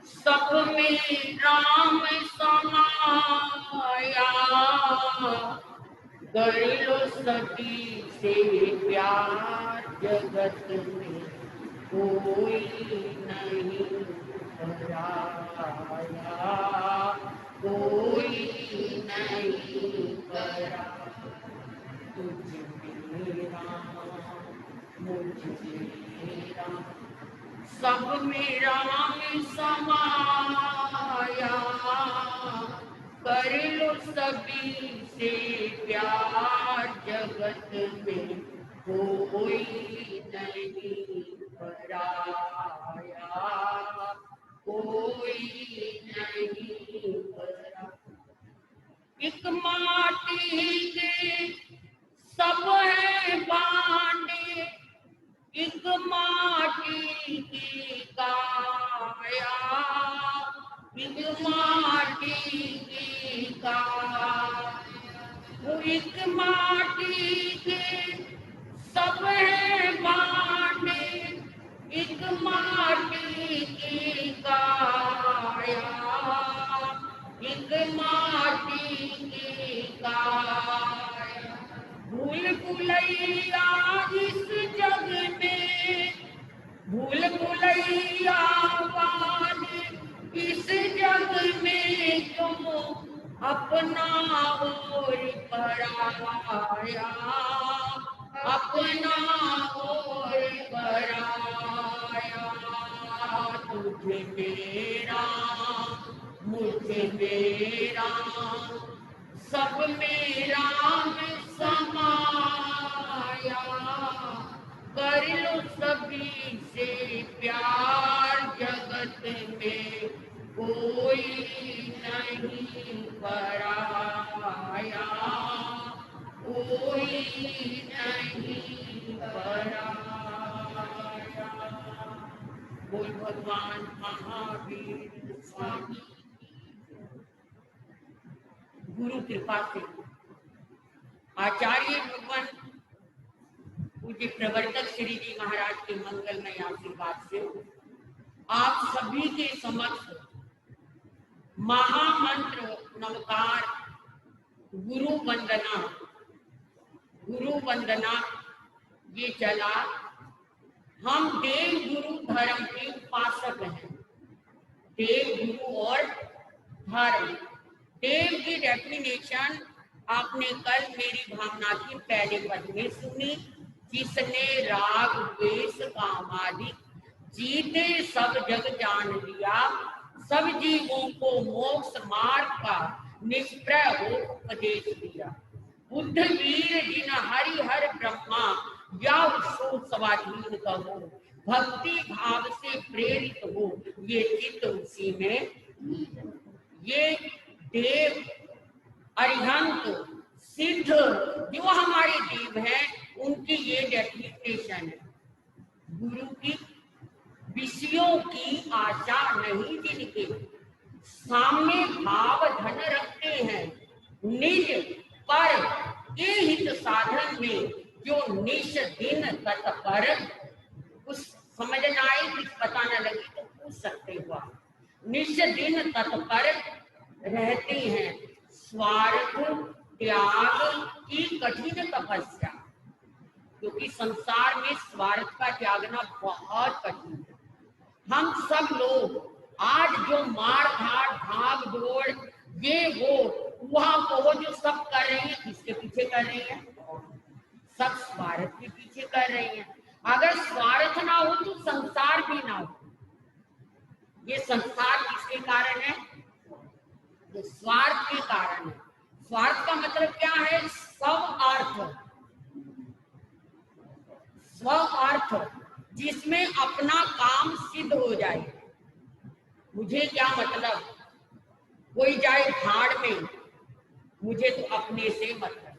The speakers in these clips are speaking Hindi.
सब में राम समाया, कर लो सभी से प्यार, जगत में कोई नहीं पराया, कोई नहीं पराया। तुझ मेरा मुझ मेरा, सब मेरा में समाया, कर लो सभी से प्यार, जगत में कोई नहीं पराया, कोई नहीं पराया। एक माटी के सब है बांटे, एक माटी की काया, एक माटी की काया, वो एक माटी के सब है बांटे, एक माटी की काया, एक माटी की काया। भूल भुलैया इस जग में, भूल भुलैया वाले इस जग में, क्यों अपना और पराया, अपना और पराया। तुझे मेरा मुझे मेरा, सब मेरा में समाया, कर लो सभी से प्यार, जगत में कोई नहीं पराया, कोई नहीं पराया। बोल भगवान महावीर स्वामी। गुरु कृपा से, आचार्य भगवान पूज्य प्रवर्तक श्री जी महाराज के मंगलमय आशीर्वाद से आप सभी के समक्ष महामंत्र नमकार गुरु वंदना ये चला। हम देव गुरु धर्म के उपासक हैं। देव गुरु और धर्म, देव की डेफिनेशन आपने कल मेरी भावना की पहले पद में सुनी। जिसने राग द्वेष काम आदि जीते सब जग जान लिया, सब जीवों को मोक्ष मार्ग का निष्प्रय हो उपदेश दिया। बुद्ध वीर जिन हरि हर ब्रह्मा या सो स्वाधीन कहो, भक्ति भाव से प्रेरित हो ये चित्त उसी में। ये देव अरिहंत सिद्ध जो हमारे देव हैं, उनकी ये डेफिनेशन है। गुरु की विषयों की आशा नहीं, जिनके सामने भाव धन रखते हैं, निज पर ये हित साधन में जो निश दिन तत्पर। कुछ समझ न आए, कुछ पता न लगे तो पूछ सकते हो आप। निश दिन तत्पर रहते हैं, स्वार्थ त्याग की कठिन तपस्या, क्योंकि संसार में स्वार्थ का त्यागना बहुत कठिन है। हम सब लोग आज जो मार धाड़ भाग दौड़ ये वो वहां वो जो सब कर रहे हैं, किसके पीछे कर रहे हैं? सब स्वार्थ के पीछे कर रहे हैं। अगर स्वार्थ ना हो तो संसार भी ना हो। ये संसार किसके कारण है? ये स्वार्थ के कारण है। स्वार्थ का मतलब क्या है? स्वार्थ, जिसमें अपना काम सिद्ध हो जाए। मुझे क्या मतलब, कोई जाए भाड़ में, मुझे तो अपने से मतलब।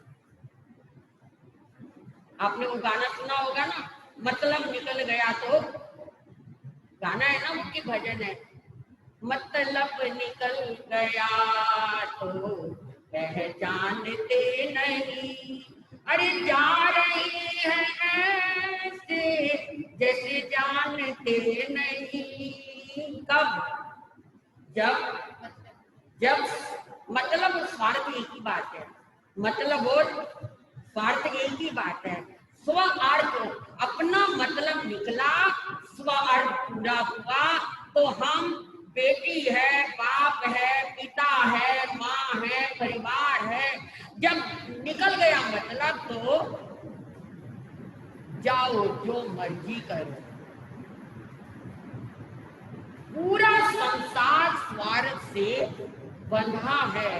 आपने वो गाना सुना होगा ना, मतलब निकल गया तो, गाना है ना, उनकी भजन है, मतलब निकल गया तो पहचानते नहीं। अरे जा रहे हैं ऐसे जैसे जानते नहीं। कब? जब जब मतलब स्वार्थ एक ही बात है, मतलब और स्वार्थ एक ही बात है। स्व अर्थ अपना मतलब निकला, स्व अर्थ पूरा हुआ तो हम बेटी है, बाप है, पिता है, माँ है, परिवार है। जब निकल गया मतलब तो जाओ जो मर्जी करो। पूरा संसार स्वार्थ से बंधा है।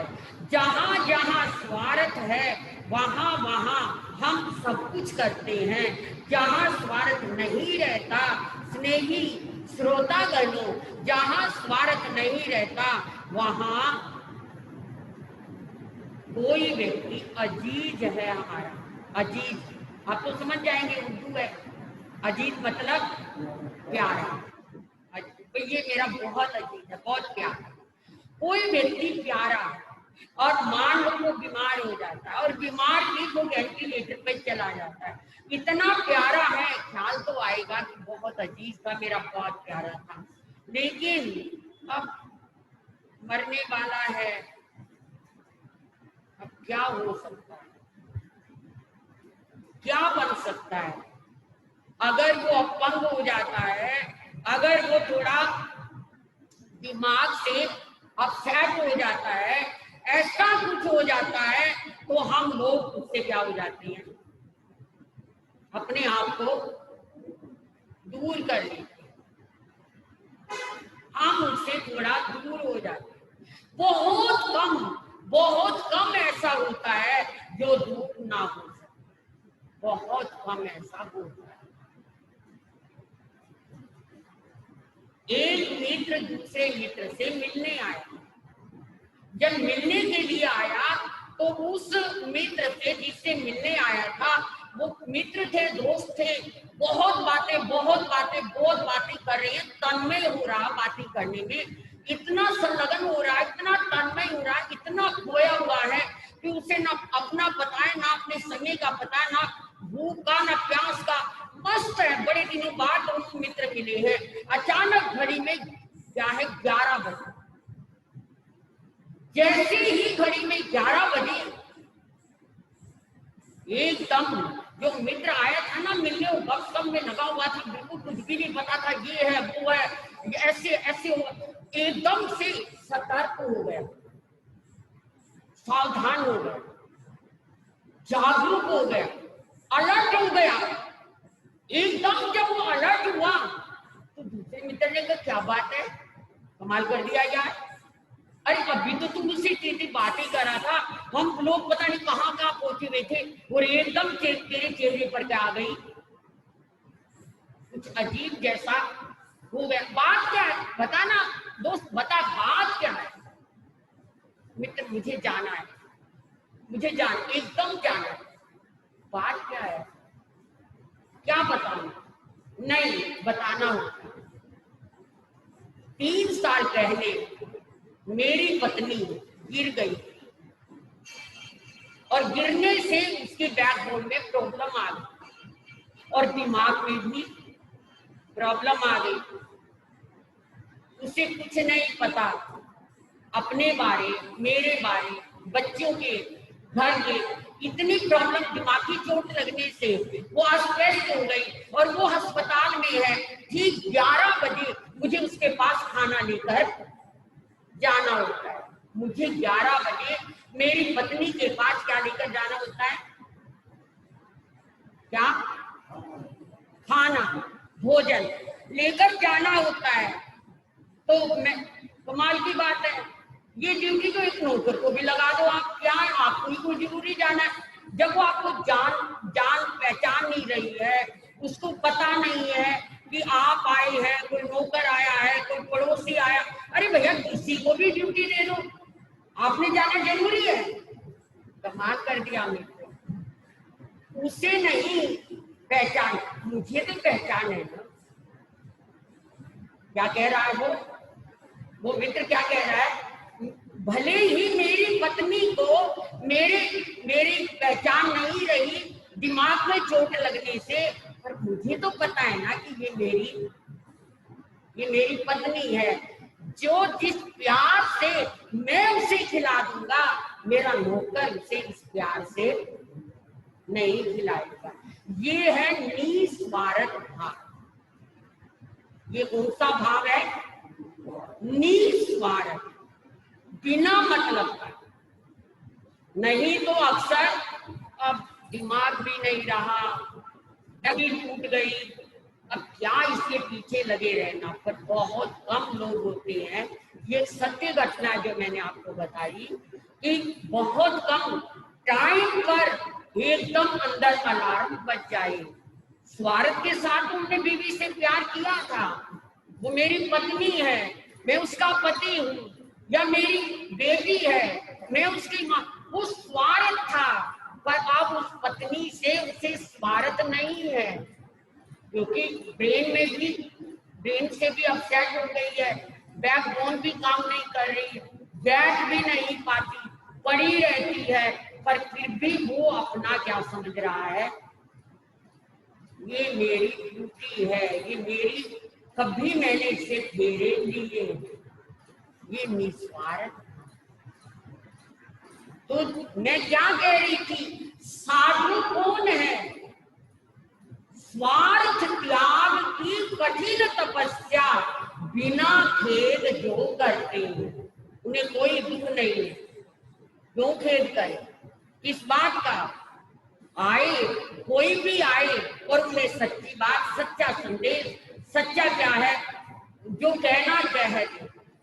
जहां जहां स्वार्थ है वहां वहां हम सब कुछ करते हैं। जहां स्वार्थ नहीं रहता, स्नेही श्रोतागणों, जहां स्वार्थ नहीं रहता वहां कोई व्यक्ति अजीज है हमारा। अजीज आप तो समझ जाएंगे, उर्दू है। अजीज मतलब प्यारा। ये मेरा बहुत अजीज है, बहुत प्यारा। कोई व्यक्ति प्यारा और मान लो वो बीमार हो जाता है और बीमार भी वो वेंटिलेटर पे चला जाता है, इतना प्यारा है, ख्याल तो आएगा कि बहुत अजीज था, मेरा बहुत प्यारा था। लेकिन अब मरने वाला है, अब क्या हो सकता है, क्या बन सकता है? अगर वो अपंग हो जाता है, अगर वो थोड़ा दिमाग से अपसेट हो जाता है, ऐसा कुछ हो जाता है तो हम लोग उससे क्या हो जाते हैं, अपने आप को दूर कर लेते हैं, हम उससे थोड़ा दूर हो जाते हैं। बहुत कम ऐसा होता है जो दूर ना हो सके, बहुत कम ऐसा होता है। एक मित्र दूसरे मित्र से मिलने आया, जब मिलने के लिए आया तो उस मित्र से जिससे मिलने आया था, वो मित्र थे, दोस्त थे, बहुत बातें कर रहे हैं, तन्मय हो रहा बातें करने में, इतना संलग्न हो रहा है, इतना तन्मय हो रहा है, इतना खोया हुआ है कि उसे ना अपना पता है, ना अपने समय का पता है, ना भूख का, ना प्यास का। मस्त है, बड़े दिनों बाद दोनों मित्र मिले हैं। अचानक घड़ी में क्या है, 11 बजे। जैसे ही घड़ी में 11 बजे एकदम जो मित्र आया था ना मिलने, वो गपशप में लगा हुआ था, बिल्कुल कुछ भी नहीं पता था, ये है वो है, ऐसे ऐसे हो, एकदम से सतर्क हो गया, सावधान हो गया, जागरूक हो गया, अलर्ट हो गया। एकदम जब वो अलर्ट हुआ तो दूसरे मित्र ने कहा, क्या बात है, कमाल कर दिया यार, अरे अभी तो तुम मुझसे इतनी बातें कर रहा था, हम लोग पता नहीं कहाँ कहाँ पहुंचे हुए थे और एकदम तेरे चेहरे पर क्या आ गई, कुछ अजीब जैसा हो गया। बात क्या है बता ना दोस्त, बता बात क्या है। मित्र, मुझे जाना है, मुझे एकदम जाना है। बात क्या है, क्या बताऊं? नहीं बताना होगा। 3 साल पहले मेरी पत्नी गिर गई और गिरने से उसके बैकबोन में प्रॉब्लम आ गई और दिमाग में भी प्रॉब्लम आ गई। उसे कुछ नहीं पता अपने बारे, मेरे बारे, बच्चों के, घर के, इतनी प्रॉब्लम, दिमागी चोट लगने से वो अस्वस्थ हो गई और वो अस्पताल में है। ठीक 11 बजे मुझे उसके पास खाना लेकर जाना होता है। मुझे 11 बजे मेरी पत्नी के पास क्या लेकर जाना होता है, क्या? खाना, भोजन लेकर जाना होता है। तो मैं, कमाल की बात है, ये ड्यूटी तो एक नौकर को भी लगा दो आप, क्या है, आपको ही कोई जरूरी जाना है। जब वो आपको जान पहचान नहीं रही है, उसको पता नहीं है कि आप आए हैं, कोई नौकर आया है, कोई पड़ोसी आया, अरे भैया किसी को भी ड्यूटी दे दो, आपने जाना जरूरी है। कमाल कर दिया मित्र, उसे नहीं पहचान, मुझे तो पहचान है ना। क्या कह रहा है वो मित्र क्या कह रहा है, भले ही मेरी पत्नी को मेरी पहचान नहीं रही दिमाग में चोट लगने से, पर मुझे तो पता है ना कि ये मेरी पत्नी है। जो जिस प्यार से मैं उसे खिला दूंगा, मेरा नौकर उसे इस प्यार से नहीं खिलाएगा। ये है निस्वार्थ भाव। ये कौन सा भाव है? निस्वार्थ, बिना मतलब का। नहीं तो अक्सर अब दिमाग भी नहीं रहा, डगी टूट गई, अब क्या इसके पीछे लगे रहना। पर बहुत कम लोग होते हैं, ये सत्य घटना जो मैंने आपको बताई कि बहुत कम टाइम पर एकदम अंदर अलार्म बज जाए। स्वार्थ के साथ उन्होंने बीवी से प्यार किया था, वो मेरी पत्नी है, मैं उसका पति हूँ, या मेरी बेटी है, मैं उसकी माँ, वो स्वार्थ था। पर अब उस पत्नी से उसे स्वार्थ नहीं है, क्योंकि ब्रेन से भी अपसेट हो गई है, बैकबोन भी काम नहीं कर रही, बैठ भी नहीं पाती, पड़ी रहती है। पर फिर भी वो अपना क्या समझ रहा है, ये मेरी ड्यूटी है, ये मेरी, कभी मैंने इसे फेरे लिए, ये निस्वार्थ। तो मैं क्या कह रही थी, साधु कौन है? स्वार्थ त्याग की कठिन तपस्या बिना खेद जो करते हैं, उन्हें कोई दुख नहीं है। क्यों खेद करे? किस बात का? आए, कोई भी आए और उन्हें सच्ची बात, सच्चा संदेश, सच्चा क्या है जो कहना चाहे।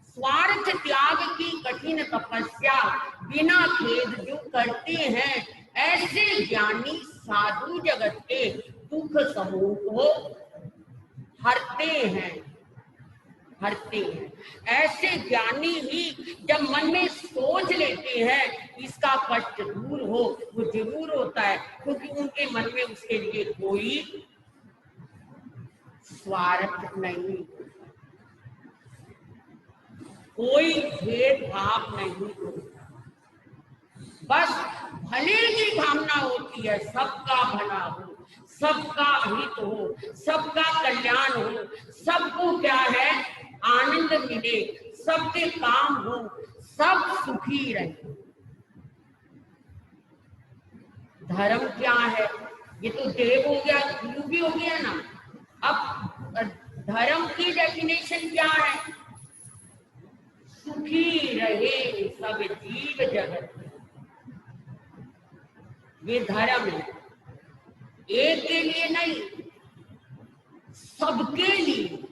स्वार्थ त्याग की कठिन तपस्या बिना खेद जो करते हैं, ऐसे ज्ञानी साधु जगत के दुख समूह को हरते हैं, हरते हैं। ऐसे ज्ञानी ही जब मन में सोच लेते हैं इसका कष्ट दूर हो, वो जरूर होता है, क्योंकि उनके मन में उसके लिए कोई स्वार्थ नहीं, कोई भेदभाव नहीं होता। बस भले की भावना होती है, सबका भला हो, सबका हित हो, सबका कल्याण हो, सबको क्या है आनंद मिले, सबके काम हो, सब सुखी रहे। धर्म क्या है? ये तो देव हो गया, गुरु भी हो गया ना। अब धर्म की डेफिनेशन क्या है? सुखी रहे सब जीव जगत, ये धर्म है। एक के लिए नहीं, सबके लिए,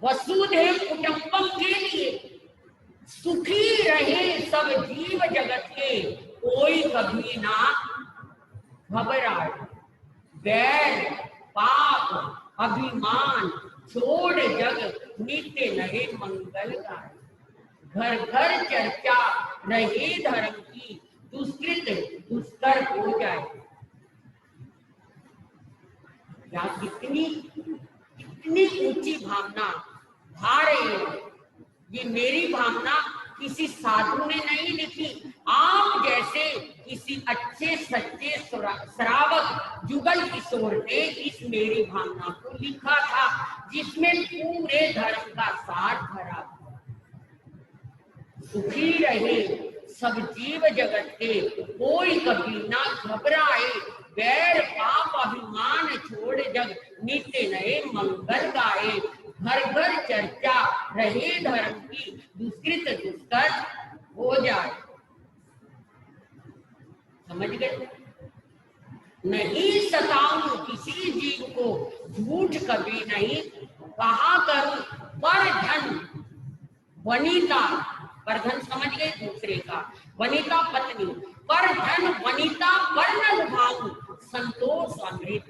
वसुधैव कुटुंबकम के लिए। सुखी रहे सब जीव जगत के, कोई कभी ना घबराए। वैर पाप अभिमान छोड़ जग, नित्य नए मंगल गाए। घर घर चर्चा रहे धर्म की, दुष्कृत दुष्कर हो जाए। क्या कितनी कितनी ऊंची भावना भा रही है। ये मेरी भावना किसी साधु ने नहीं लिखी, आप जैसे किसी अच्छे सच्चे श्रावक जुगल किशोर ने इस मेरी भावना को लिखा था, जिसमें पूरे धर्म का सार भरा था। सुखी रहे सब जीव जगत के, कोई कभी ना घबराए। वैर पाप अभिमान छोड़ जग, नित्य नए मंगल गाए। घर घर चर्चा रहे धर्म की, दुष्कृत दुष्कर हो जाए। समझ गए? नहीं सताऊं किसी जीव को, झूठ कभी नहीं कहा करूं। पर धन वनिता, पर धन समझ गए दूसरे का, वनिता पत्नी, पर धन वनिता वर्ण लुभाऊं, संतोष अमृत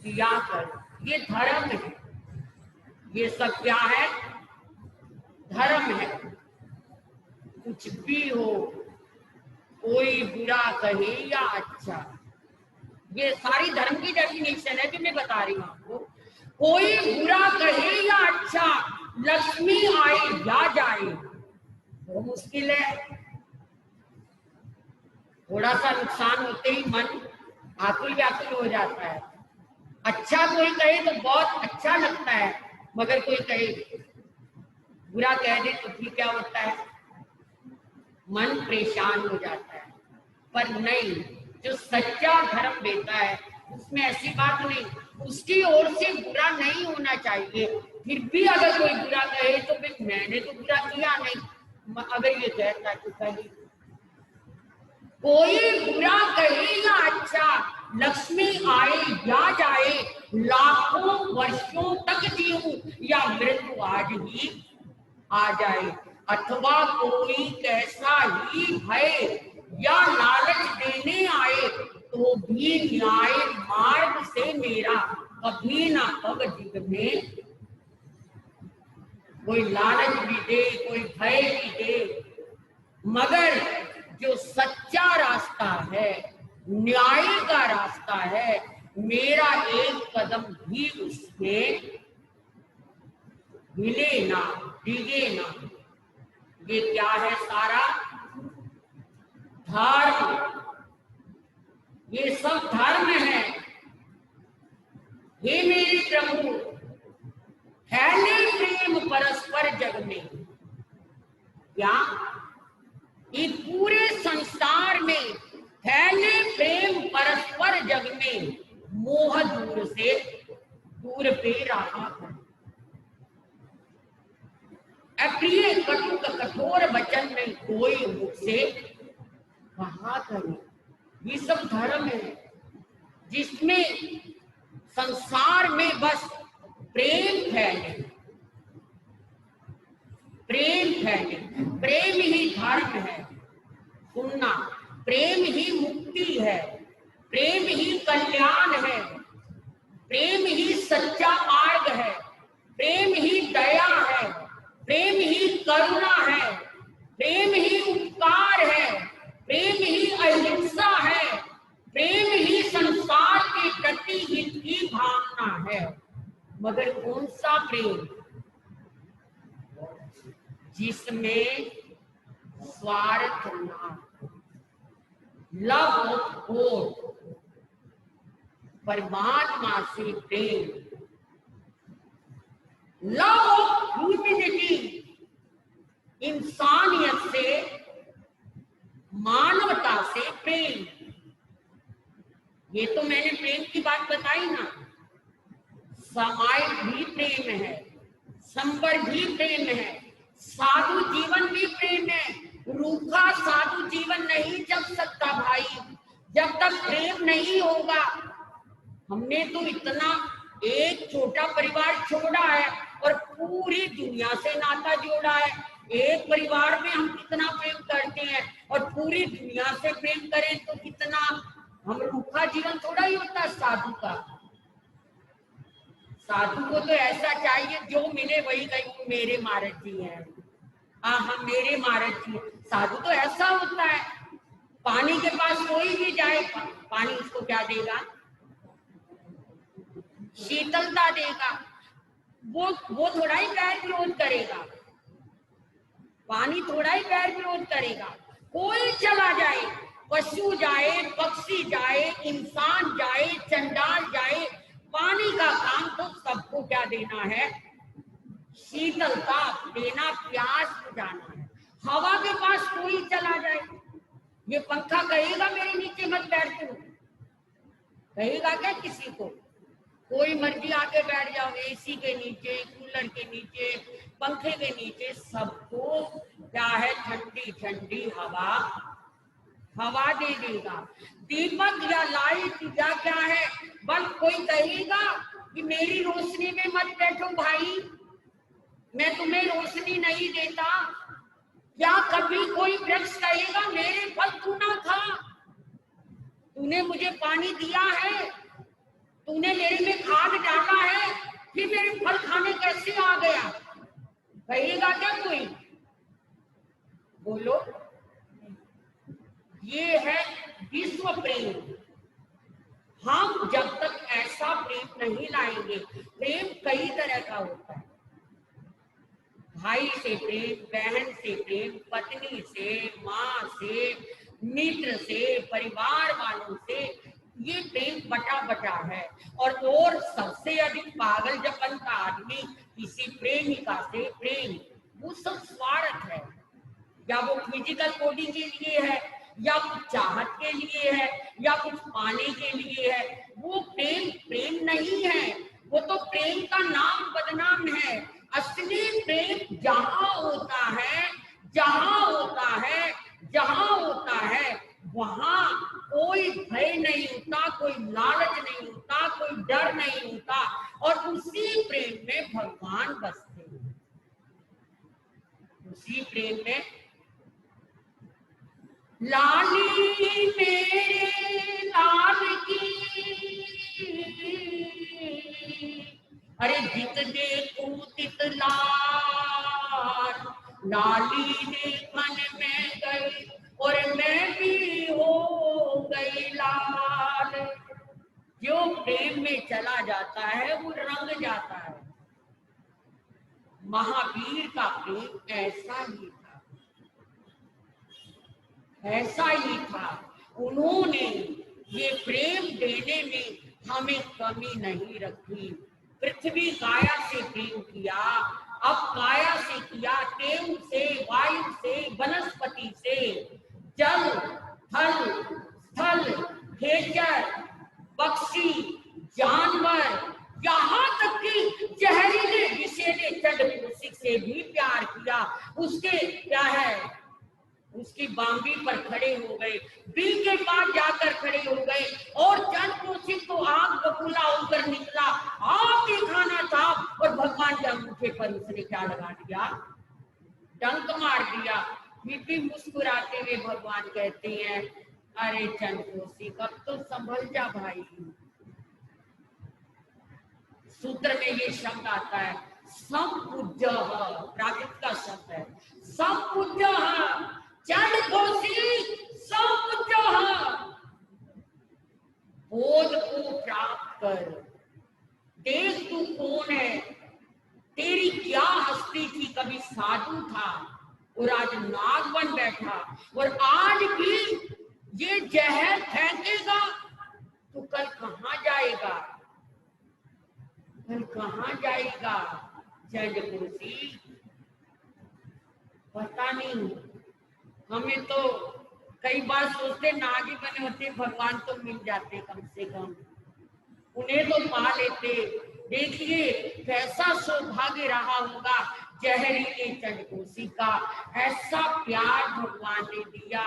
पिया कर। ये धर्म है, ये सब क्या है? धर्म है। कुछ भी हो, कोई बुरा कहे या अच्छा, ये सारी धर्म की डेफिनेशन है जो मैं बता रही हूँ आपको। कोई बुरा कहे या अच्छा, लक्ष्मी आए या जाए, वो मुश्किल है। थोड़ा सा नुकसान होते ही मन आकुल व्याकुल हो जाता है। अच्छा कोई कहे तो बहुत अच्छा लगता है, मगर कोई कहे बुरा कह दे तो फिर क्या होता है, मन परेशान हो जाता है। पर नहीं, जो सच्चा धर्म देता है उसमें ऐसी बात नहीं, उसकी ओर से बुरा नहीं होना चाहिए। फिर भी अगर कोई बुरा कहे तो फिर मैंने तो बुरा किया नहीं, अगर ये कहता है तो कही कोई बुरा कहे या अच्छा, लक्ष्मी आए या जाए, लाखों वर्षों तक जीऊं या मृत्यु आज ही आ जाए, अथवा कोई कैसा ही भय या लालच देने आए तो भी न्याय मार्ग से मेरा कभी ना कब जीवन में, कोई लालच भी दे, कोई भय भी दे, मगर जो सच्चा रास्ता है, न्याय का रास्ता है, मेरा एक कदम भी उसमें हिले ना, डिगे ना। ये क्या है, सारा धर्म, ये सब धर्म है। हे मेरे प्रभु, फैले प्रेम परस्पर जग में, क्या ये पूरे संसार में फैले प्रेम परस्पर जग में, मोह दूर से दूर पे रहा है। अप्रिय कटुक कठोर वचन में कोई मुख से कहा करे, ये सब धर्म है जिसमें संसार में बस प्रेम फैले, प्रेम फैले, प्रेम ही धर्म है। सुनना, प्रेम ही मुक्ति है, प्रेम ही कल्याण है, प्रेम ही सच्चा मार्ग है, प्रेम ही दया है, प्रेम ही करुणा है, प्रेम ही उपकार है, प्रेम ही अहिंसा है, प्रेम ही संसार के प्रति हित की भावना है। मगर कौन सा प्रेम, जिसमें स्वार्थ ना, लव ऑफ गॉड, परमात्मा से प्रेम, लव ऑफ ह्यूमैनिटी, इंसानियत से, मानवता से प्रेम। ये तो मैंने प्रेम की बात बताई ना। समाय भी प्रेम है, संबर भी प्रेम है, साधु जीवन भी प्रेम है। रूखा साधु जीवन नहीं चल सकता भाई, जब तक प्रेम नहीं होगा। हमने तो इतना एक छोटा परिवार छोड़ा है और पूरी दुनिया से नाता जोड़ा है। एक परिवार में हम कितना प्रेम करते हैं और पूरी दुनिया से प्रेम करें तो कितना, हम रूखा जीवन थोड़ा ही होता साधु का। साधु को तो ऐसा चाहिए जो मिले वही कहीं मेरे महाराज जी हैं, हाँ मेरे महाराज जी। साधु तो ऐसा होता है, पानी के पास कोई भी जाए, पानी उसको क्या देगा, शीतलता देगा। वो थोड़ा ही पैर विरोध करेगा, पानी थोड़ा ही पैर विरोध करेगा। कोई चला जाए, पशु जाए, पक्षी जाए, इंसान जाए, चंडाल जाए, पानी का काम तो सबको क्या देना है, शीतलता देना, प्यास बुझाना है। हवा के पास कोई चला जाए, ये पंखा कहेगा मेरे नीचे मत बैठ तू, कहेगा क्या किसी को? कोई मर्जी आके बैठ जाओ, एसी के नीचे, कूलर के नीचे, पंखे के नीचे, सबको क्या है, ठंडी ठंडी हवा, हवा दे देगा। दीपक या लाइट या क्या है, बल्ब कोई कहेगा कि मेरी रोशनी में मत बैठो भाई, मैं तुम्हें रोशनी नहीं देता। या कभी कोई वृक्ष कहेगा मेरे फल तू ना खा, तूने मुझे पानी दिया है, तूने मेरे में खाद डाला है, फिर मेरे फल खाने कैसे आ गया? कहेगा क्या कोई? बोलो। ये है विश्व प्रेम। हम जब तक ऐसा प्रेम नहीं लाएंगे, प्रेम कई तरह का होता है, भाई से प्रेम, बहन से प्रेम, पत्नी से, माँ से, मित्र से, परिवार वालों से, ये प्रेम बटा बटा है। और सबसे अधिक पागल जपन का आदमी किसी प्रेमिका से प्रेम, वो सब स्वार्थ है, या वो फिजिकल बॉडी के लिए है, या कुछ चाहत के लिए है, या कुछ पाने के लिए है। वो प्रेम प्रेम नहीं है, वो तो प्रेम का नाम बदनाम है। असली प्रेम जहां होता है, जहां होता है, जहां होता है, वहां कोई भय नहीं होता, कोई लालच नहीं होता, कोई डर नहीं होता, और उसी प्रेम में भगवान बसते हैं। उसी प्रेम में लाली मेरे लाल की, अरे जित देखूं तित लाल, लाली देखन में गई और मैं भी हो गई लाल। जो प्रेम में चला जाता है वो रंग जाता है। महावीर का प्रेम ऐसा ही था, ऐसा ही था। उन्होंने ये प्रेम देने में हमें कमी नहीं रखी। पृथ्वी काया से प्रेम किया, अब काया से किया, तेल से, वायु से, वनस्पति से, जल, थल, स्थल, खेचर, पक्षी, जानवर, यहाँ तक कि जहरीले विषैले चंडकोसी से भी प्यार किया। उसके क्या है, उसकी बांबी पर खड़े हो गए, बिल के पास जाकर खड़े हो गए, और चंडकोसी को आग बबूला होकर निकला, आग दिखाना था, और भगवान के अंगूठे पर उसने क्या लगा दिया, डंक मार दिया। फिर भी मुस्कुराते हुए भगवान कहते हैं, अरे चंडकोसी कब तो संभल जा भाई। सूत्र में ये शब्द आता है संपूज्य, प्राकृत का शब्द है संपूज्य, चंडकोसी संपूज्य। बोध को प्राप्त कर, देख तू कौन है, तेरी क्या हस्ती थी। कभी साधु था और आज नाग बन बैठा, और आज भी ये जहर फेंकेगा तो कल कहां जाएगा, कल कहां जाएगा। चंडकोसी पता नहीं, हमें तो कई बार सोचते नाग ही बने होते, भगवान तो मिल जाते कम से कम, उन्हें तो पा लेते। देखिए कैसा सौभाग्य रहा होगा जहरीले चंडकोसी का, ऐसा प्यार भगवान ने दिया।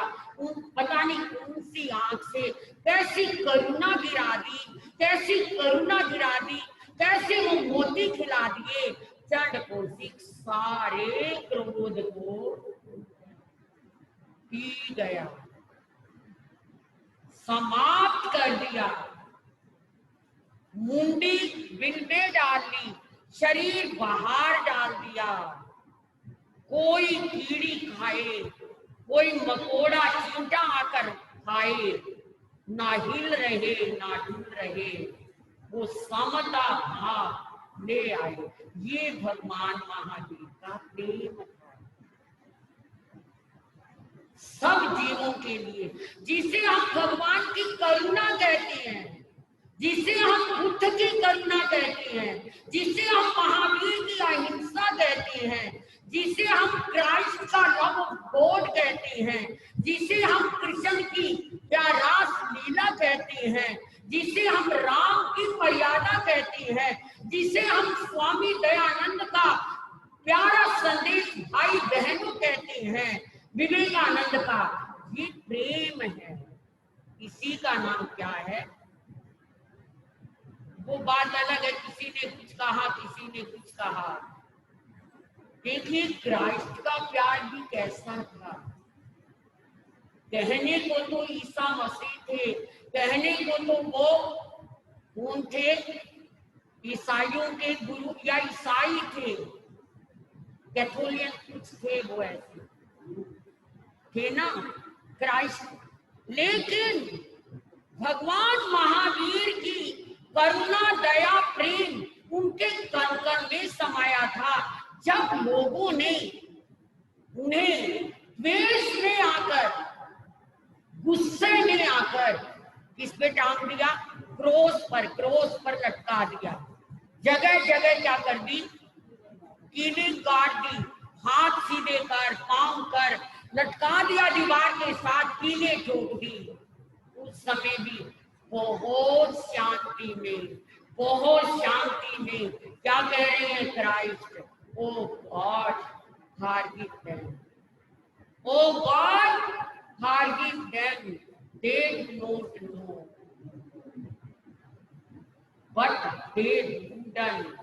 पता नहीं कौन सी आंख से कैसी करुणा गिरा दी, कैसी करुणा गिरा दी, कैसे वो मोती खिला दिए। चंडकोसी सारे क्रोध को पी गया, समाप्त कर दिया। मुंडी बिल में डाल ली, शरीर बाहर डाल दिया। कोई कीड़ी खाए, कोई मकोड़ा चींटा आकर खाए, ना हिल रहे ना डुल रहे, वो समता भाव ले आए। ये भगवान महावीर का प्रेम था सब जीवों के लिए, जिसे हम भगवान की करुणा कहते हैं, जिसे हम बुद्ध की करुणा कहते हैं, जिसे हम महावीर की अहिंसा कहते हैं, जिसे हम क्राइस्ट का लव ऑफ गॉड कहते हैं, जिसे हम कृष्ण की रास लीला कहते हैं, जिसे हम राम की मर्यादा कहते हैं, जिसे हम स्वामी दयानंद का प्यारा संदेश भाई बहनों कहते हैं, विवेकानंद का। ये प्रेम है, इसी का नाम क्या है। वो बात अलग है, किसी ने कुछ कहा, किसी ने कुछ कहा। देखिए क्राइस्ट का प्यार भी कैसा था। कहने को तो ईसा मसीह थे, कहने को तो वो कौन थे, ईसाइयों के गुरु या ईसाई थे, कैथोलियन कुछ थे, वो ऐसे थे ना क्राइस्ट। लेकिन भगवान महावीर की करुणा दया प्रेम उनके कण कण में समाया था। जब लोगों ने उन्हें द्वेष में आकर, गुस्से में आकर किस पे टांग दिया, क्रॉस पर लटका दिया, जगह जगह क्या कर दी, कीली काट दी, हाथ लटका दिया दीवार के साथ, कीले ठोक दी। उस समय भी बहुत शांति में, बहुत शांति में क्या कह रहे हैं Christ, oh God forgive them, oh God forgive them, they do not know what they do done.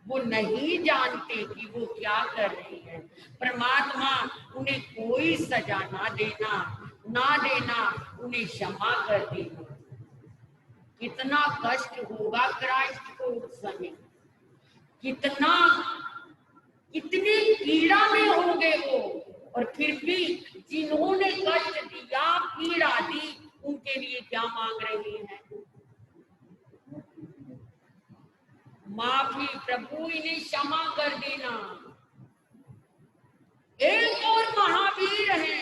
वो नहीं जानते कि वो क्या कर रहे हैं। परमात्मा उन्हें कोई सजा ना देना, उन्हें क्षमा कर देना। कितना कष्ट होगा क्राइस्ट को उस समय, कितनी पीड़ा में होंगे वो। और फिर भी जिन्होंने कष्ट दिया, पीड़ा दी, उनके लिए क्या मांग रहे हैं? माफी, प्रभु इन्हें क्षमा कर देना। एक और महावीर है,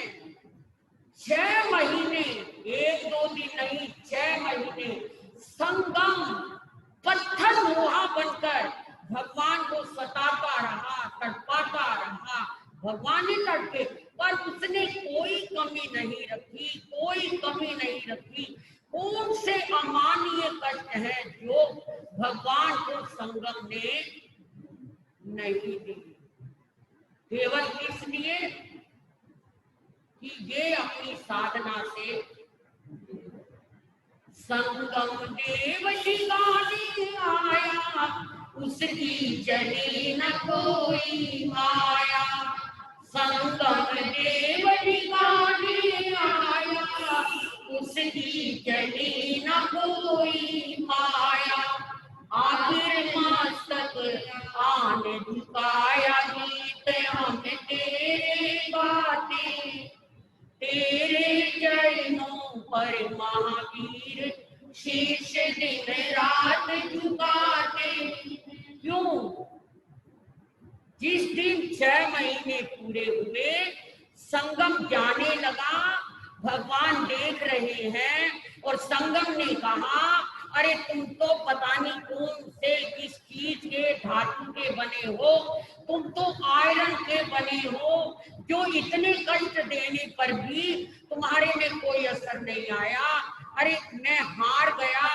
6 महीने, 1-2 दिन नहीं, 6 महीने संगम पत्थर लोहा बनकर भगवान को सताता रहा, तड़पाता रहा। भगवान ने तड़पे, पर उसने कोई कमी नहीं रखी, कोई कमी नहीं रखी। कौन से अमानवीय कष्ट है जो भगवान को संगम ने नहीं दी? केवल इसलिए कि ये अपनी साधना से संगम देव शिकानी आया, उसकी जली न कोई माया। संगम देव शिकानी आया, उसकी जली न कोई माया। आखिर मस्तक आन झुकाया, गीत हम तेरे गाते, तेरे चरणों पर महावीर शीश दिन रात झुकाते। क्यों? जिस दिन 6 महीने पूरे हुए, संगम जाने लगा, भगवान देख रहे हैं। और संगम ने कहा, अरे तुम तो पता नहीं कौन से किस चीज के धातु के बने हो, तुम तो आयरन के बने हो, जो इतने कष्ट देने पर भी तुम्हारे में कोई असर नहीं आया। अरे मैं हार गया,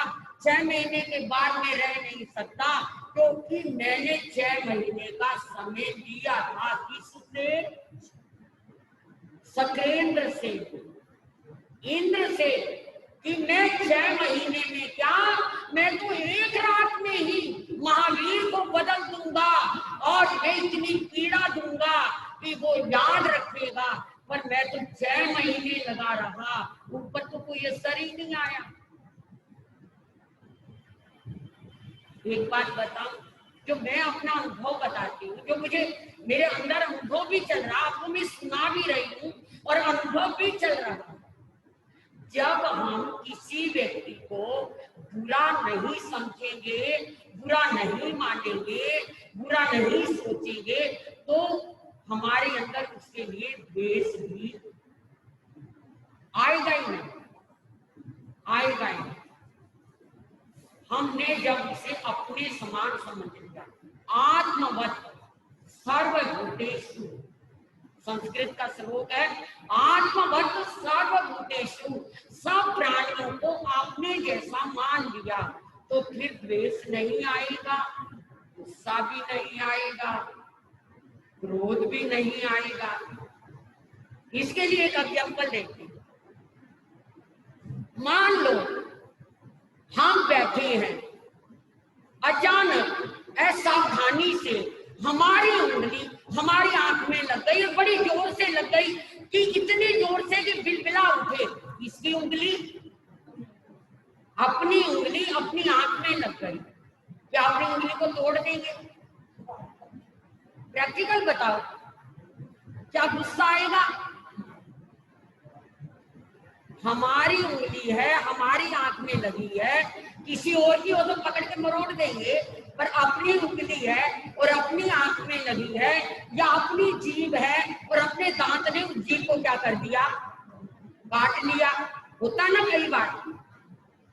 6 महीने के बाद में रह नहीं सकता, क्योंकि मैंने 6 महीने का समय दिया था। किससे? सकेंद्र से, इंद्र से, कि मैं 6 महीने में क्या, मैं तो एक रात में ही महावीर को बदल दूंगा और मैं इतनी पीड़ा दूंगा कि वो याद रखेगा। पर मैं तो 6 महीने लगा रहा, उन पर तो कोई असर ही नहीं आया। एक बात बताऊं, जो मैं अपना अनुभव बताती हूँ, जो मुझे मेरे अंदर अनुभव भी चल रहा, आपको मैं सुना भी रही हूँ और अनुभव भी चल रहा है। जब हम किसी व्यक्ति को बुरा नहीं समझेंगे, बुरा नहीं मानेंगे, बुरा नहीं सोचेंगे, तो हमारे अंदर उसके लिए द्वेष भी आएगा ही नहीं, आएगा ही नहीं। हमने जब उसे अपने समान समझ लिया, आत्मवत् सर्वभूतेषु, संस्कृत का श्लोक है, आत्मवत् सर्वभूतेषु, सब प्राणियों को आपने जैसा मान लिया, तो फिर द्वेष नहीं आएगा, गुस्सा भी नहीं आएगा, क्रोध भी नहीं आएगा। इसके लिए एक एग्जाम्पल देखते हैं। मान लो हम बैठे हैं, अचानक असावधानी से हमारी उंगली हमारी आंख में लग गई, बड़ी जोर से लग गई कि इतनी जोर से कि बिलबिला उठे। इसकी उंगली, अपनी उंगली अपनी आंख में लग गई, क्या अपनी उंगली को तोड़ देंगे? प्रैक्टिकल बताओ, क्या गुस्सा आएगा? हमारी उंगली है, हमारी आंख में लगी है, किसी और की हो तो पकड़ के मरोड़ देंगे, पर अपनी उंगली है और अपनी आंख में लगी है, या अपनी जीभ है और अपने दांत ने उस जीभ को क्या कर दिया, काट लिया। होता ना कई बार,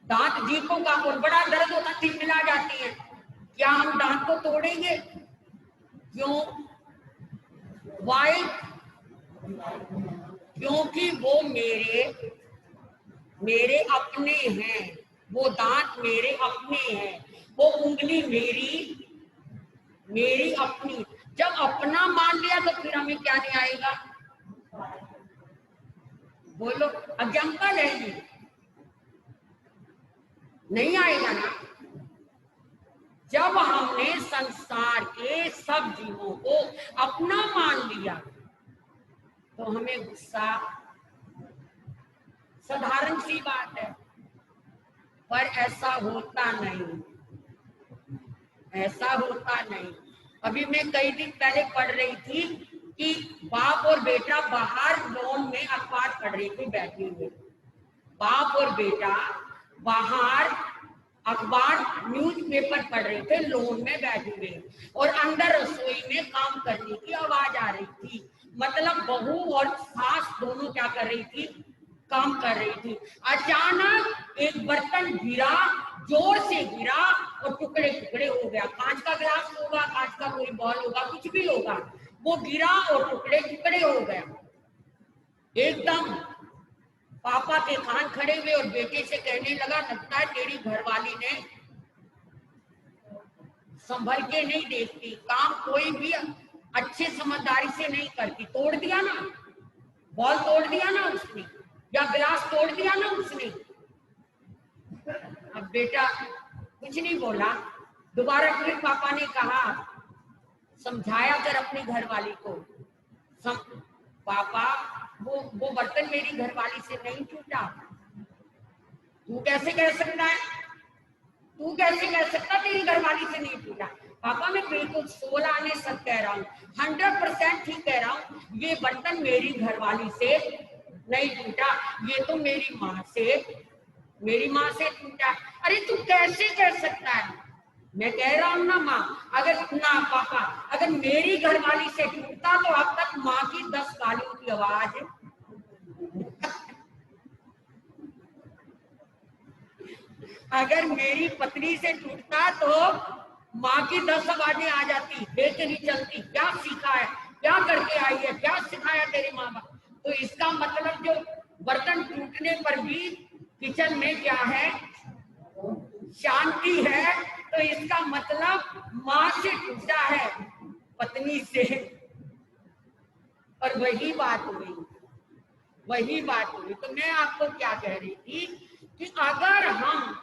दांत जीभों का और बड़ा दर्द होता, जीभ मिला जाती है, क्या हम दांत को तोड़ेंगे? क्यों? वाई? क्योंकि वो मेरे अपने हैं, वो दांत मेरे अपने हैं, वो उंगली मेरी अपनी। जब अपना मान लिया तो फिर हमें क्या नहीं आएगा? बोलो, एग्जाम्पल है ये, नहीं आएगा ना। जब हमने संसार के सब जीवों को अपना मान लिया तो हमें गुस्सा, साधारण सी बात है। पर ऐसा होता नहीं, ऐसा होता नहीं। अभी मैं कई दिन पहले पढ़ रही थी कि बाप और बेटा बाहर लॉन में अखबार पढ़ रहे थे बैठे हुए। बाप और बेटा बाहर अखबार न्यूज़पेपर पढ़ रहे थे लॉन में बैठे हुए, और अंदर रसोई में काम करने की आवाज आ रही थी। मतलब बहू और सास दोनों क्या कर रही थी? काम कर रही थी। अचानक एक बर्तन गिरा, जोर से गिरा और टुकड़े टुकड़े हो गया। कांच का गिलास होगा, कांच का कोई बॉल होगा, कुछ भी होगा, वो गिरा और टुकड़े टुकड़े हो गया। एकदम पापा के कान खड़े हुए और बेटे से कहने लगा, लगता है तेरी घरवाली ने संभल के नहीं देखती, काम कोई भी अच्छे समझदारी से नहीं करती। तोड़ दिया ना, बॉल तोड़ दिया ना उसने, या गिलास तोड़ दिया ना उसने। अब बेटा कुछ नहीं बोला। दोबारा फिर पापा ने कहा, समझाया कर अपनी घरवाली को, पापा वो बर्तन मेरी घरवाली से नहीं टूटा। तू कैसे कह सकता है? तू कैसे कह सकता तेरी घरवाली से नहीं टूटा? पापा मैं बिल्कुल 16 आने सब कह रहा हूँ, 100% ठीक कह रहा हूँ, ये बर्तन मेरी घरवाली से नहीं टूटा, ये तो मेरी माँ से टूटा। अरे तू कैसे कह सकता है? मैं कह रहा हूँ ना माँ, अगर ना पापा, अगर मेरी घरवाली से टूटता तो अब तक माँ की 10 गालियों की आवाज अगर मेरी पत्नी से टूटता तो माँ की 10 आवाजें आ जाती, देख नहीं चलती, क्या सीखा है, क्या करके आई है, क्या सिखाया तेरे माँ बाप। तो इसका मतलब जो बर्तन टूटने पर भी किचन में क्या है? शांति है। तो इसका मतलब माँ से टूटा है, पत्नी से। और वही बात हुई। तो मैं आपको क्या कह रही थी कि अगर हम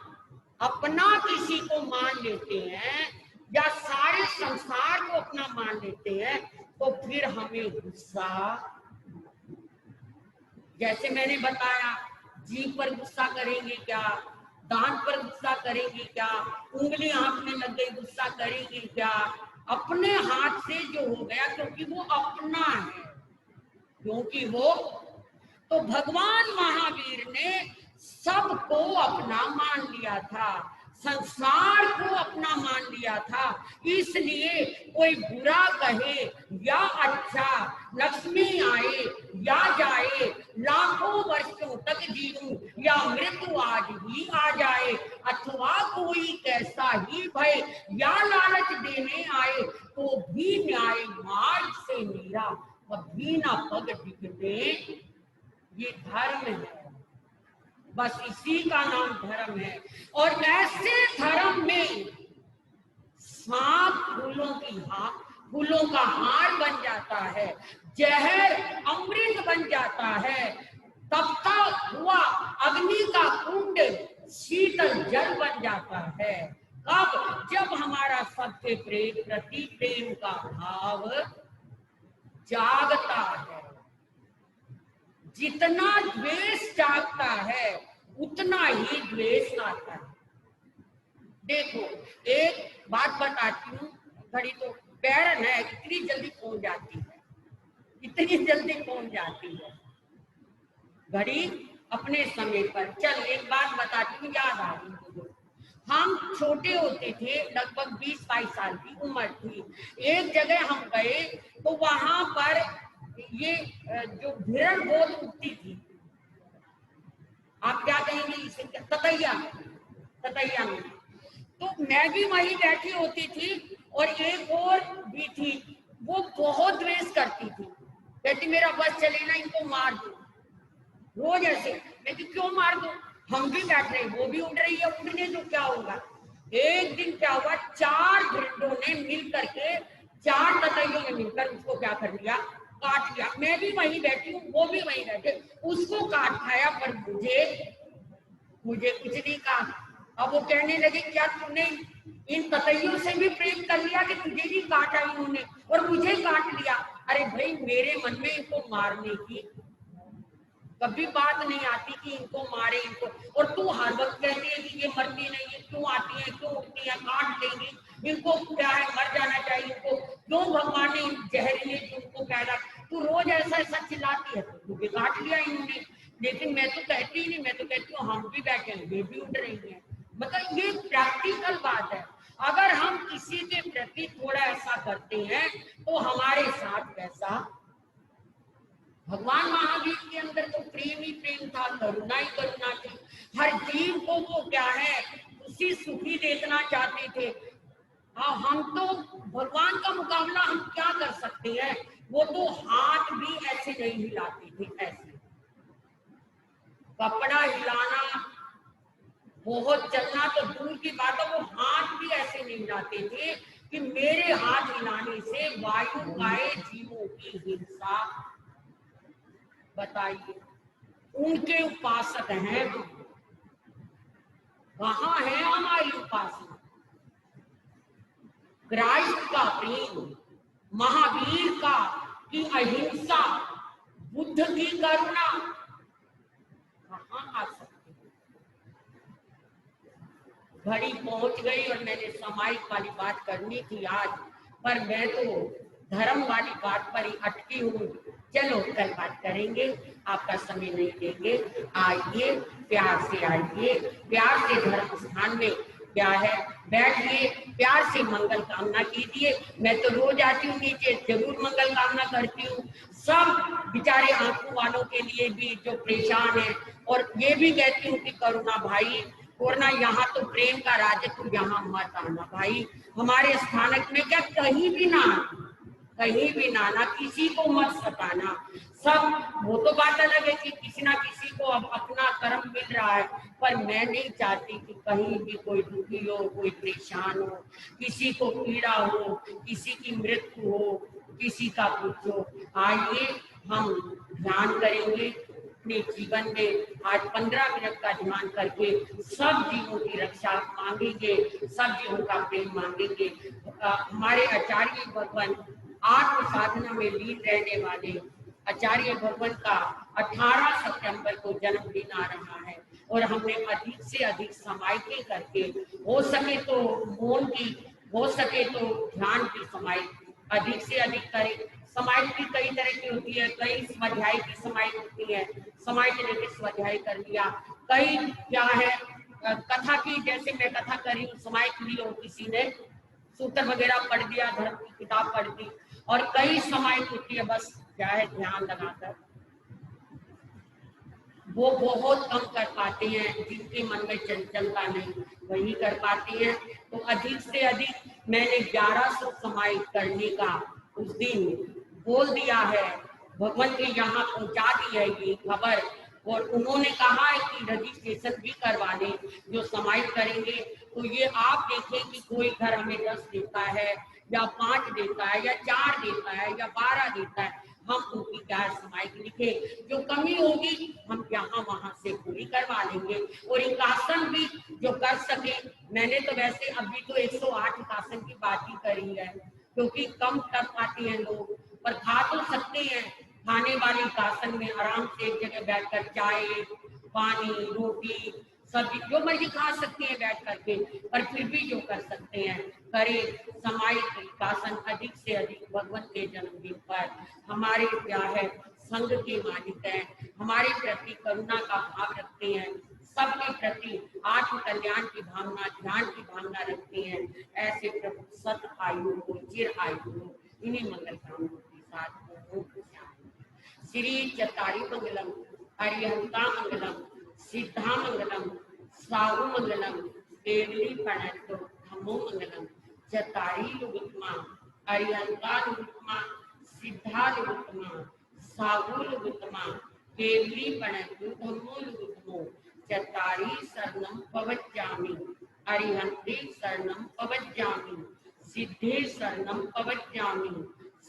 अपना किसी को मान लेते हैं या सारे संसार को अपना मान लेते हैं तो फिर हमें गुस्सा, जैसे मैंने बताया, जीभ पर गुस्सा करेंगे क्या, दांत पर गुस्सा करेंगे क्या, उंगली आंख में लग गई गुस्सा करेंगे क्या, अपने हाथ से जो हो गया क्योंकि वो अपना है, क्योंकि वो तो भगवान महावीर ने सबको अपना मान लिया था, संसार को अपना मान लिया था। इसलिए कोई बुरा कहे या अच्छा, लक्ष्मी आए या जाए, लाखों वर्षों तक जीऊं या मृत्यु आज ही आ जाए, अथवा कोई कैसा ही भय या लालच देने आए, तो भी न्याय मार्ग से मेरा कभी ना पग टिकते। ये धर्म है, बस इसी का नाम धर्म है। और ऐसे धर्म में सांप फूलों का हार बन जाता है, जहर अमृत बन जाता है, तपता हुआ अग्नि का कुंड शीतल जल बन जाता है। कब? जब हमारा सबके प्रति प्रेम का भाव जागता है। जितना द्वेष जागता है उतना ही द्वेष आता है। देखो एक बात बताती हूँ, घड़ी तो पैरन है, इतनी जल्दी पहुंच जाती है, इतनी जल्दी पहुंच जाती है घड़ी अपने समय पर। चल एक बात बताती हूँ, याद आ रही है। हम छोटे होते थे, लगभग 20-22 साल की उम्र थी। एक जगह हम गए तो वहां पर ये जो भिरण बोल उगती थी, आप क्या कहेंगे इसे? ततैया में। तो मैं भी वहीं बैठी होती थी और एक और भी थी, वो बहुत द्वेष करती थी कहती मेरा बस चले ना, इनको मार दो। रोज ऐसे। मैं क्यों मार दो, हम भी बैठ रहे, वो भी उड़ रही है, उड़ने दो, क्या होगा। एक दिन क्या हुआ, 4 भिंडों ने मिल करके, 4 ततैयों ने मिलकर उसको क्या कर लिया, काट लिया। मैं भी वहीं बैठी हूँ, वो भी वहीं बैठे, उसको काट खाया, पर मुझे कुछ नहीं कहा। अब वो कहने लगे क्या तूने इन ततैयों से भी प्रेम कर लिया कि तुझे भी काटा इन्होंने और मुझे काट लिया। अरे भाई, मेरे मन में इनको मारने की कभी बात नहीं आती कि इनको मारे इनको, और तू हर वक्त कहती है कि ये मरती नहीं है, क्यों आती है, क्यों उठती है, काट देंगी इनको, क्या है, मर जाना चाहिए इनको, क्यों भगवान ने जहरीले उनको पैदा। तू रोज ऐसा ऐसा चिल्लाती है, तो तुझे काट लिया इन्होंने। लेकिन मैं तो कहती ही नहीं, मैं तो कहती हूँ हम भी बैठे हैं, ये भी उठ रही है। मतलब ये प्रैक्टिकल बात है। अगर हम किसी के प्रति थोड़ा ऐसा करते हैं तो हमारे साथ वैसा। भगवान महावीर के अंदर तो प्रेम ही प्रेम था, करुणा ही करुणा थी। हर जीव को वो क्या है, उसी सुखी देखना चाहते थे। हाँ, हम तो भगवान का मुकाबला हम क्या कर सकते हैं। वो तो हाथ भी ऐसे नहीं हिलाते थे, ऐसे कपड़ा हिलाना, बहुत चलना तो दूर की बात है, वो हाथ भी ऐसे नहीं हिलाते थे कि मेरे हाथ हिलाने से वायु गाए जीवों की हिंसा। बताइए, उनके उपासक हैं हम, कहाँ है हमारी उपासना। क्राइस्ट का प्रेम, महावीर का की अहिंसा, बुद्ध की करुणा कहाँ आ सकती है। घड़ी पहुंच गई और मैंने सामायिक वाली बात करनी थी आज, पर मैं तो धर्म वाली बात पर ही अटकी हूँ। चलो कल बात करेंगे, आपका समय नहीं देंगे। आइए, प्यार से आइए, प्यार से धर्म स्थान में क्या है बैठिए, प्यार से मंगल कामना कीजिए। मैं तो रोज आती हूँ नीचे, जरूर मंगल कामना करती हूँ। सब बेचारे आंखों वालों के लिए भी जो परेशान है, और ये भी कहती हूँ कि करुणा भाई, वरना यहाँ तो प्रेम का राज है, तू यहाँ मत आना भाई। हमारे स्थानक में क्या, कहीं भी ना, कहीं भी ना, ना किसी को मत सताना। सब वो तो बात अलग है कि किसी ना किसी को अब अपना कर्म मिल रहा है, पर मैं नहीं चाहती कि कहीं भी कोई दुखी हो, कोई परेशान हो, किसी को पीड़ा हो, किसी की मृत्यु हो, किसी का कुछ हो। आइए हम ध्यान करेंगे अपने जीवन में। आज 15 मिनट का ध्यान करके सब जीवों की रक्षा मांगेंगे, सब जीवों का प्रेम मांगेंगे। हमारे आचार्य भगवान आत्म साधना में लीन रहने वाले आचार्य भगवान का 18 सितंबर को जन्मदिन आ रहा है, और हमने अधिक से अधिक समाइकें करके, हो सके तो मौन की, हो सके तो ध्यान की समाइक अधिक से अधिक करें। समाइक भी कई तरह की होती है, कई स्वाध्याय की समाइक होती है, समाइक लेके स्वाध्याय कर लिया। कई क्या है कथा की, जैसे मैं कथा कर रही हूँ, समाइक ली हो किसी ने, सूत्र वगैरह पढ़ दिया, धर्म की किताब पढ़ दी। और कई समाइक होती है बस क्या है ध्यान लगाकर, वो बहुत कम कर पाते हैं, जिनके मन में चंचलता नहीं वही कर पाती है। तो अधिक से अधिक मैंने 1100 समाइक करने का उस दिन बोल दिया है, भगवान के यहाँ पहुंचा दी है ये खबर, और उन्होंने कहा है कि रजिस्ट्रेशन भी करवा लें जो समाइक करेंगे। तो ये आप देखें कि कोई घर हमें 10 देता है या 5 देता है या 4 देता है या 12 देता है, हम उनकी क्या समाइक लिखे, जो कमी होगी हम यहाँ वहां से पूरी करवा लेंगे। और एक आसन भी जो कर सके, मैंने तो वैसे अभी तो 108 आसन की बात ही करी है, क्योंकि कम कर पाते हैं लोग, पर खा तो सकते हैं। खाने वाली आसन में आराम से एक जगह बैठकर चाय, पानी, रोटी, सब्जी जो मर्जी खा सकते हैं बैठ करके, पर फिर भी जो कर सकते हैं करें। समाइक आसन अधिक से अधिक भगवान के जन्मदिन पर हमारे क्या है संघ के मालिक हैं, हमारे प्रति करुणा का भाव रखते हैं, सबके प्रति आत्म कल्याण की भावना, ध्यान की भावना रखते हैं। ऐसे प्रभु सत आयु को चिर आयु को इन्हीं मंगल कामों के साथ श्री चतारी मंगलम, अरिहंता मंगलम, सिद्धा मंगलम, साहु मंगलम, केवली प्रणतो धम्मो मंगलम, चतारी लुगुत्मा, अरिहंता लुगुत्मा, सिद्धा लुगुत्मा, सागुलगुतमा केवली पणतु धम्मोलगुतमो चत्तारि शरणं पवज्जामि अरिहन्ते शरणं पवज्जामि सिद्धे शरणं पवज्जामि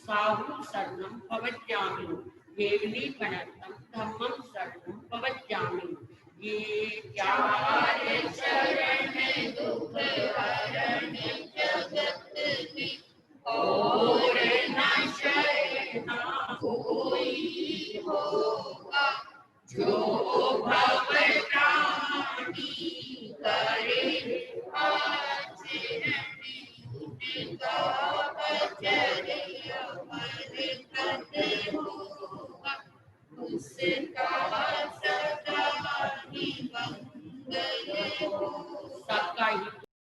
साहु शरणं पवज्जामि केवली पणतं धम्मं शरणं पवज्जामि। ये चार शरण दुख हरण जगत